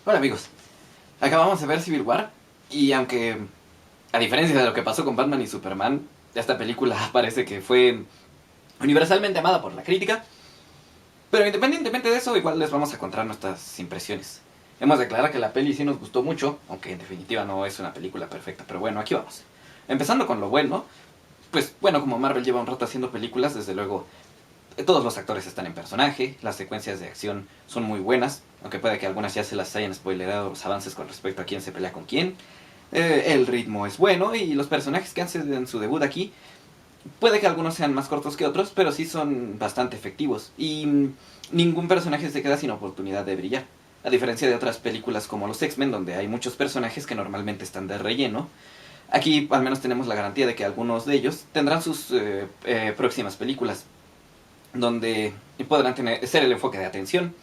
Hola amigos, acabamos de ver Civil War y aunque a diferencia de lo que pasó con Batman y Superman, esta película parece que fue universalmente amada por la crítica, pero independientemente de eso igual les vamos a contar nuestras impresiones. Hemos de aclarar que la peli sí nos gustó mucho, aunque en definitiva no es una película perfecta, pero bueno, aquí vamos. Empezando con lo bueno, pues bueno, como Marvel lleva un rato haciendo películas, desde luego todos los actores están en personaje, las secuencias de acción son muy buenas, aunque puede que algunas ya se las hayan spoilerado los avances con respecto a quién se pelea con quién. El ritmo es bueno y los personajes que hacen su debut aquí, puede que algunos sean más cortos que otros, pero sí son bastante efectivos. Y ningún personaje se queda sin oportunidad de brillar. A diferencia de otras películas como los X-Men, donde hay muchos personajes que normalmente están de relleno, aquí al menos tenemos la garantía de que algunos de ellos tendrán sus próximas películas donde podrán ser el enfoque de atención,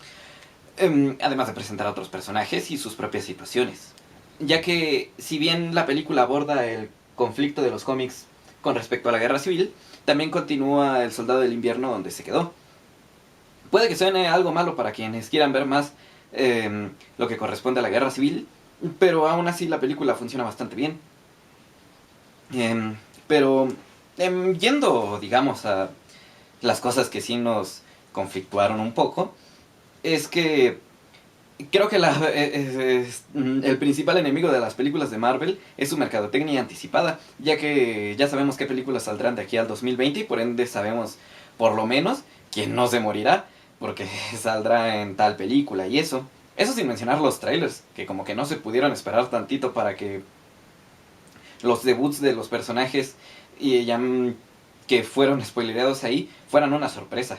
además de presentar a otros personajes y sus propias situaciones. Ya que, si bien la película aborda el conflicto de los cómics con respecto a la guerra civil, también continúa El Soldado del Invierno donde se quedó. Puede que suene algo malo para quienes quieran ver más lo que corresponde a la guerra civil, pero aún así la película funciona bastante bien. Pero yendo, digamos, a las cosas que sí nos conflictuaron un poco, es que creo que el principal enemigo de las películas de Marvel es su mercadotecnia anticipada, ya que ya sabemos qué películas saldrán de aquí al 2020 y por ende sabemos por lo menos quién no se morirá, porque saldrá en tal película y eso. Eso sin mencionar los trailers, que como que no se pudieron esperar tantito para que los debuts de los personajes y ya que fueron spoilereados ahí fueran una sorpresa.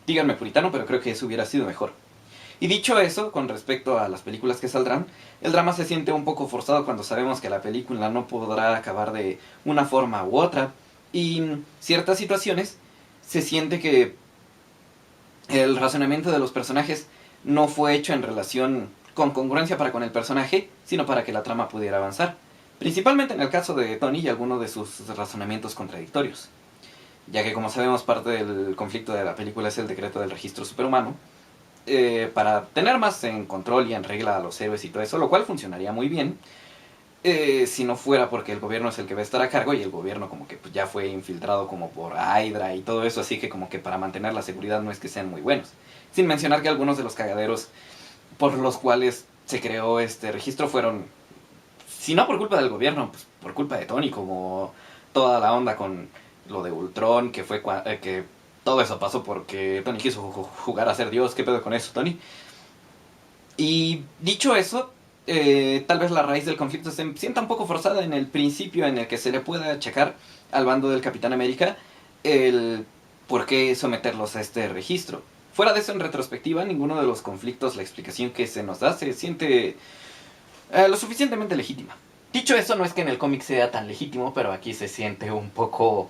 Díganme puritano, pero creo que eso hubiera sido mejor. Y dicho eso, con respecto a las películas que saldrán, el drama se siente un poco forzado cuando sabemos que la película no podrá acabar de una forma u otra. Y ciertas situaciones se siente que el razonamiento de los personajes no fue hecho en relación con congruencia para con el personaje, sino para que la trama pudiera avanzar. Principalmente en el caso de Tony y algunos de sus razonamientos contradictorios. Ya que como sabemos parte del conflicto de la película es el decreto del registro superhumano, para tener más en control y en regla a los héroes y todo eso, lo cual funcionaría muy bien si no fuera porque el gobierno es el que va a estar a cargo y el gobierno como que pues, ya fue infiltrado como por Hydra y todo eso, así que como que para mantener la seguridad no es que sean muy buenos. Sin mencionar que algunos de los cagaderos por los cuales se creó este registro fueron, si no por culpa del gobierno, pues por culpa de Tony, como toda la onda con lo de Ultron, que fue que todo eso pasó porque Tony quiso jugar a ser Dios. ¿Qué pedo con eso, Tony? Y dicho eso, tal vez la raíz del conflicto se sienta un poco forzada en el principio en el que se le pueda achacar al bando del Capitán América el por qué someterlos a este registro. Fuera de eso, en retrospectiva, ninguno de los conflictos, la explicación que se nos da, se siente lo suficientemente legítima. Dicho eso, no es que en el cómic sea tan legítimo, pero aquí se siente un poco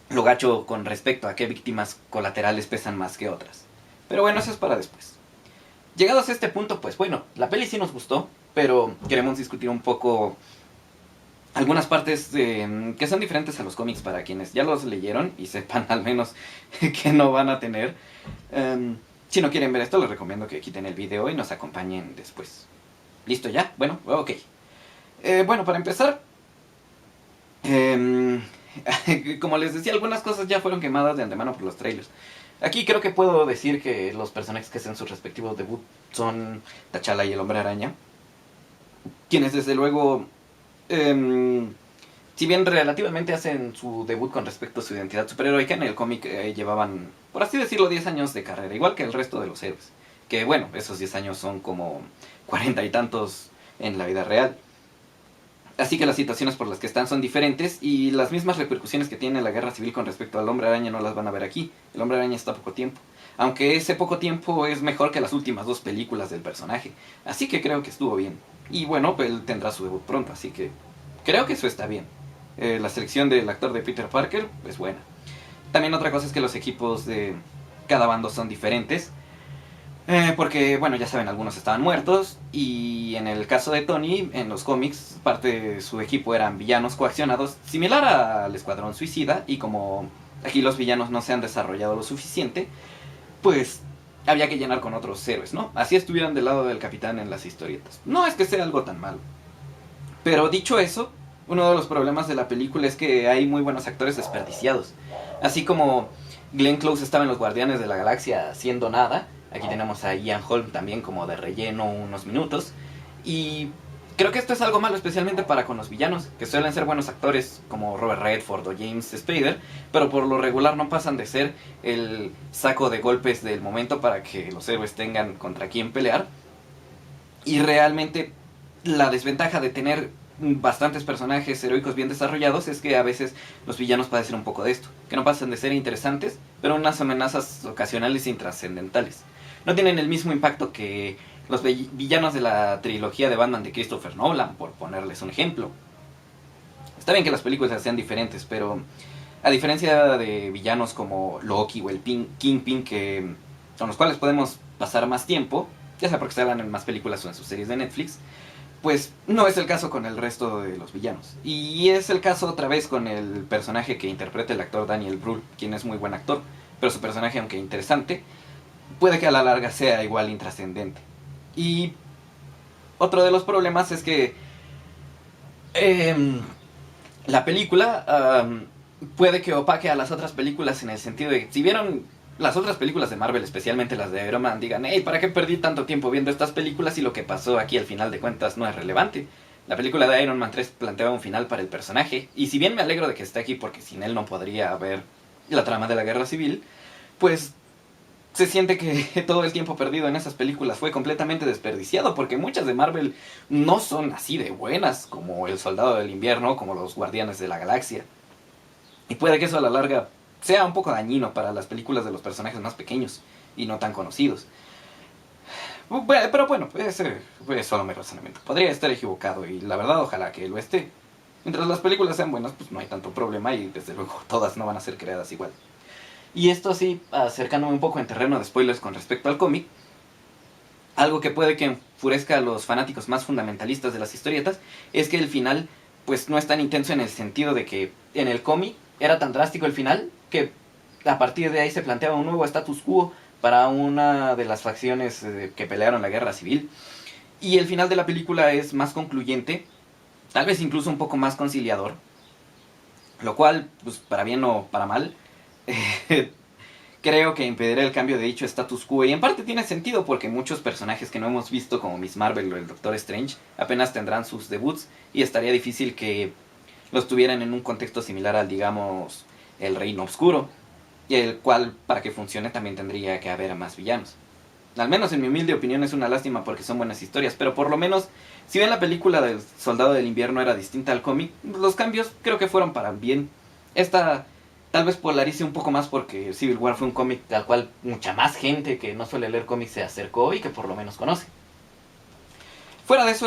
lo gacho con respecto a qué víctimas colaterales pesan más que otras. Pero bueno, eso es para después. Llegados a este punto, pues bueno, la peli sí nos gustó, pero queremos discutir un poco algunas partes que son diferentes a los cómics para quienes ya los leyeron y sepan al menos que no van a tener. Si no quieren ver esto, les recomiendo que quiten el video y nos acompañen después. ¿Listo ya? Bueno, ok. Bueno, para empezar, como les decía, algunas cosas ya fueron quemadas de antemano por los trailers. Aquí creo que puedo decir que los personajes que hacen sus respectivos debut son T'Challa y el Hombre Araña, quienes desde luego, si bien relativamente hacen su debut con respecto a su identidad superheroica, en el cómic llevaban, por así decirlo, 10 años de carrera, igual que el resto de los héroes. Que bueno, esos 10 años son como 40 y tantos en la vida real. Así que las situaciones por las que están son diferentes y las mismas repercusiones que tiene la guerra civil con respecto al Hombre Araña no las van a ver aquí. El Hombre Araña está poco tiempo. Aunque ese poco tiempo es mejor que las últimas 2 películas del personaje. Así que creo que estuvo bien. Y bueno, pues él tendrá su debut pronto, así que creo que eso está bien. La selección del actor de Peter Parker es buena. También otra cosa es que los equipos de cada bando son diferentes. Porque, bueno, ya saben, algunos estaban muertos y en el caso de Tony, en los cómics, parte de su equipo eran villanos coaccionados, similar al Escuadrón Suicida, y como aquí los villanos no se han desarrollado lo suficiente, pues había que llenar con otros héroes, ¿no? Así estuvieran del lado del capitán en las historietas. No es que sea algo tan malo. Pero dicho eso, uno de los problemas de la película es que hay muy buenos actores desperdiciados. Así como Glenn Close estaba en Los Guardianes de la Galaxia haciendo nada, aquí tenemos a Ian Holm también como de relleno unos minutos. Y creo que esto es algo malo, especialmente para con los villanos, que suelen ser buenos actores como Robert Redford o James Spader, pero por lo regular no pasan de ser el saco de golpes del momento para que los héroes tengan contra quién pelear. Y realmente la desventaja de tener bastantes personajes heroicos bien desarrollados es que a veces los villanos padecen un poco de esto, que no pasan de ser interesantes, pero unas amenazas ocasionales e intrascendentales. No tienen el mismo impacto que los villanos de la trilogía de Batman de Christopher Nolan, por ponerles un ejemplo. Está bien que las películas sean diferentes, pero a diferencia de villanos como Loki o el Kingpin, con los cuales podemos pasar más tiempo, ya sea porque se hablan en más películas o en sus series de Netflix, pues no es el caso con el resto de los villanos. Y es el caso otra vez con el personaje que interpreta el actor Daniel Brühl, quien es muy buen actor, pero su personaje, aunque interesante, puede que a la larga sea igual intrascendente. Y otro de los problemas es que la película puede que opaque a las otras películas en el sentido de que si vieron las otras películas de Marvel, especialmente las de Iron Man, digan, hey, ¿para qué perdí tanto tiempo viendo estas películas y lo que pasó aquí al final de cuentas no es relevante? La película de Iron Man 3 planteaba un final para el personaje, y si bien me alegro de que esté aquí porque sin él no podría haber la trama de la guerra civil, pues se siente que todo el tiempo perdido en esas películas fue completamente desperdiciado, porque muchas de Marvel no son así de buenas como El Soldado del Invierno, como Los Guardianes de la Galaxia. Y puede que eso a la larga sea un poco dañino para las películas de los personajes más pequeños y no tan conocidos. Pero bueno, es solo mi razonamiento. Podría estar equivocado y la verdad ojalá que lo esté. Mientras las películas sean buenas, pues no hay tanto problema y desde luego todas no van a ser creadas igual. Y esto sí, acercándome un poco en terreno de spoilers con respecto al cómic, algo que puede que enfurezca a los fanáticos más fundamentalistas de las historietas es que el final pues no es tan intenso, en el sentido de que en el cómic era tan drástico el final que a partir de ahí se planteaba un nuevo status quo para una de las facciones que pelearon la guerra civil. Y el final de la película es más concluyente, tal vez incluso un poco más conciliador, lo cual, pues para bien o para mal, creo que impedirá el cambio de dicho status quo. Y en parte tiene sentido porque muchos personajes que no hemos visto, como Miss Marvel o el Doctor Strange, apenas tendrán sus debuts y estaría difícil que los tuvieran en un contexto similar al, digamos, el Reino Oscuro, y el cual, para que funcione, también tendría que haber más villanos. Al menos en mi humilde opinión es una lástima porque son buenas historias, pero por lo menos, si bien la película del Soldado del Invierno era distinta al cómic, los cambios creo que fueron para bien. Esta tal vez polarice un poco más porque Civil War fue un cómic al cual mucha más gente que no suele leer cómics se acercó y que por lo menos conoce. Fuera de eso,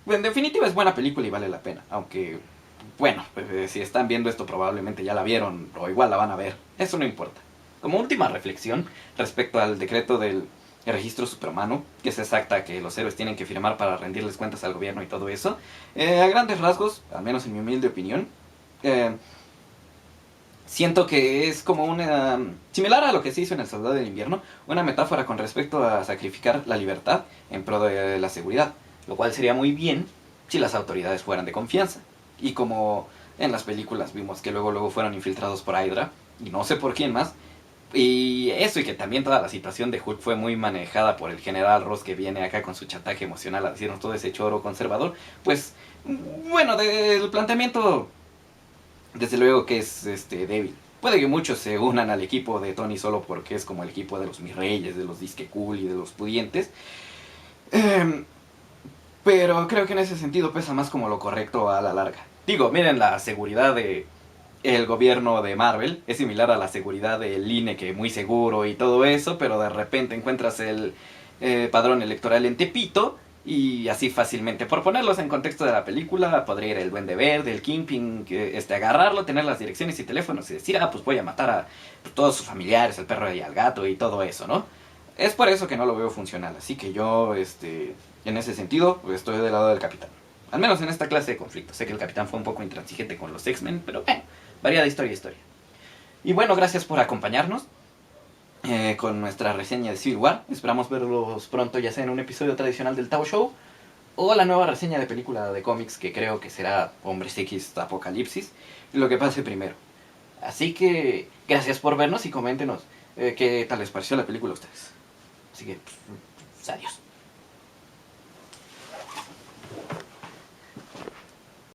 en definitiva es buena película y vale la pena, aunque bueno, si están viendo esto probablemente ya la vieron o igual la van a ver, eso no importa. Como última reflexión respecto al decreto del registro superhumano, que es exacta que los héroes tienen que firmar para rendirles cuentas al gobierno y todo eso, a grandes rasgos, al menos en mi humilde opinión, siento que es como una, similar a lo que se hizo en El Soldado del Invierno, una metáfora con respecto a sacrificar la libertad en pro de la seguridad, lo cual sería muy bien si las autoridades fueran de confianza. Y como en las películas vimos que luego fueron infiltrados por Hydra, y no sé por quién más, y eso, y que también toda la situación de Hulk fue muy manejada por el general Ross, que viene acá con su chantaje emocional a decirnos todo ese choro conservador, pues bueno, del planteamiento desde luego que es débil. Puede que muchos se unan al equipo de Tony solo porque es como el equipo de los mis reyes, de los disque cool y de los pudientes. Pero creo que en ese sentido pesa más como lo correcto a la larga. Digo, miren, la seguridad de el gobierno de Marvel es similar a la seguridad del INE, que muy seguro y todo eso, pero de repente encuentras el padrón electoral en Tepito y así fácilmente. Por ponerlos en contexto de la película, podría ir el Duende Verde, el Kingpin, agarrarlo, tener las direcciones y teléfonos y decir, pues voy a matar a todos sus familiares, al perro y al gato y todo eso, ¿no? Es por eso que no lo veo funcional, así que yo, en ese sentido, estoy del lado del Capitán. Al menos en esta clase de conflicto. Sé que el Capitán fue un poco intransigente con los X-Men, pero bueno, varía de historia a historia. Y bueno, gracias por acompañarnos. con nuestra reseña de Civil War. Esperamos verlos pronto, ya sea en un episodio tradicional del Tao Show o la nueva reseña de película de cómics que creo que será Hombres X Apocalipsis, lo que pase primero. Así que gracias por vernos y coméntenos qué tal les pareció la película a ustedes. Así que, adiós.